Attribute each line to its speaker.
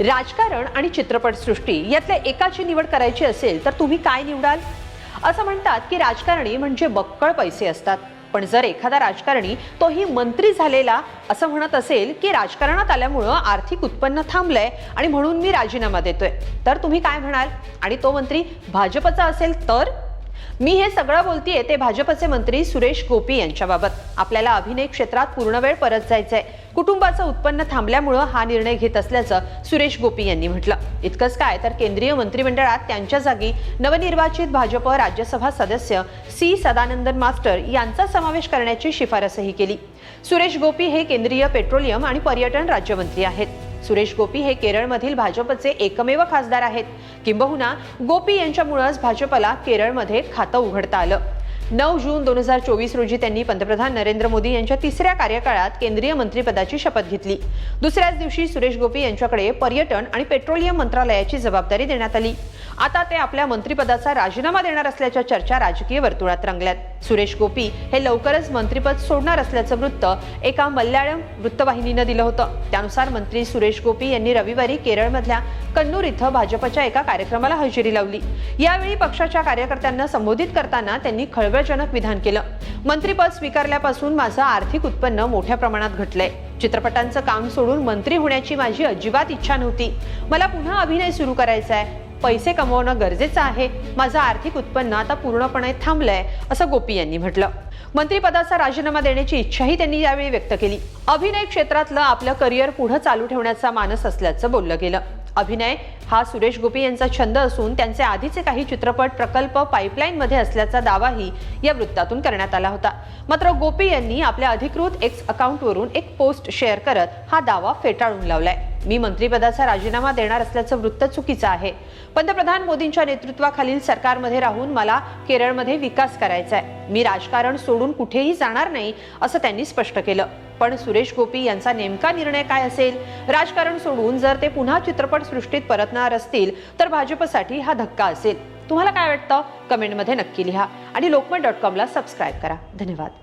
Speaker 1: राजकारण आणि चित्रपटसृष्टी यातल्या एकाची निवड करायची असेल तर तुम्ही काय निवडाल? असं म्हणतात की राजकारणी म्हणजे बक्कळ पैसे असतात, पण जर एखादा राजकारणी तोही मंत्री झालेला असं म्हणत असेल की राजकारणात आल्यामुळं आर्थिक उत्पन्न थांबलंय आणि म्हणून मी राजीनामा देतोय, तर तुम्ही काय म्हणाल? आणि तो मंत्री भाजपचा असेल तर? मी हे सगळं बोलतीये ते भाजपचे मंत्री सुरेश गोपी यांच्याबाबत. आपल्याला अभिनय क्षेत्रात पूर्ण वेळ परत जायचंय. कुटुंबाचं उत्पन्न थांबल्यामुळं हा निर्णय घेत असल्याचं सुरेश गोपी यांनी म्हटलं. इतकंच काय तर केंद्रीय मंत्रिमंडळात त्यांच्या जागी नवनिर्वाचित भाजप राज्यसभा सदस्य सी सदानंदन मास्टर यांचा समावेश करण्याची शिफारसही केली. सुरेश गोपी हे केंद्रीय पेट्रोलियम आणि पर्यटन राज्यमंत्री आहेत. सुरेश गोपी हे केरळमधील भाजपचे एकमेव खासदार आहेत. किंबहुना गोपी यांच्यामुळेच भाजपला केरळमध्ये खातं उघडता आलं. 9 जून 2024 रोजी त्यांनी पंतप्रधान नरेंद्र मोदी यांच्या तिसऱ्या कार्यकाळात केंद्रीय मंत्रिपदाची शपथ घेतली. दुसऱ्याच दिवशी सुरेश गोपी यांच्याकडे पर्यटन आणि पेट्रोलियम मंत्रालयाची जबाबदारी देण्यात आली. आता ते आपल्या मंत्रिपदाचा राजीनामा देणार असल्याच्या चर्चा राजकीय वर्तुळात रंगल्यात. सुरेश गोपी हे लवकरच मंत्रिपद सोडणार असल्याचं वृत्त एका मल्याळम वृत्तवाहिनीनं दिलं होतं. त्यानुसार मंत्री सुरेश गोपी यांनी रविवारी केरळमधल्या कन्नूर इथं भाजपच्या एका कार्यक्रमाला हजेरी लावली. यावेळी पक्षाच्या कार्यकर्त्यांना संबोधित करताना त्यांनी खळबळजनक विधान केलं. मंत्रिपद स्वीकारल्यापासून माझं आर्थिक उत्पन्न मोठ्या प्रमाणात घटलंय. चित्रपटांचं काम सोडून मंत्री होण्याची माझी अजिबात इच्छा नव्हती. मला पुन्हा अभिनय सुरू करायचा आहे. पैसे कमवणं गरजेचं आहे. माझं आर्थिक उत्पन्न आता पूर्णपणे थांबलंय, असं गोपी यांनी म्हटलं. मंत्रिपदाचा राजीनामा देण्याची इच्छाही त्यांनी यावेळी व्यक्त केली. अभिनय क्षेत्रातलं आपलं करिअर पुढे चालू ठेवण्याचा मानस असल्याचं बोललं गेलं. अभिनय हा सुरेश गोपी यांचा छंद असून त्यांचे आधीचे काही चित्रपट प्रकल्प पाईपलाईन मध्ये असल्याचा दावाही या वृत्तातून करण्यात आला होता. मात्र गोपी यांनी आपल्या अधिकृत एक्स अकाउंटवरून एक पोस्ट शेअर करत हा दावा फेटाळून लावलाय. मी मंत्रिपदाचा राजीनामा देणार असल्याचं वृत्त चुकीचं आहे. पंतप्रधान मोदींच्या नेतृत्वाखालील सरकारमध्ये राहून मला केरळमध्ये विकास करायचा आहे. मी राजकारण सोडून कुठेही जाणार नाही, असं त्यांनी स्पष्ट केलं. पण सुरेश गोपी यांचा नेमका निर्णय काय असेल? राजकारण सोडून जर ते पुन्हा चित्रपट सृष्टीत परतणार असतील तर भाजपसाठी हा धक्का असेल. तुम्हाला काय वाटतं? कमेंटमध्ये नक्की लिहा आणि lokmat.com ला सबस्क्राईब करा. धन्यवाद.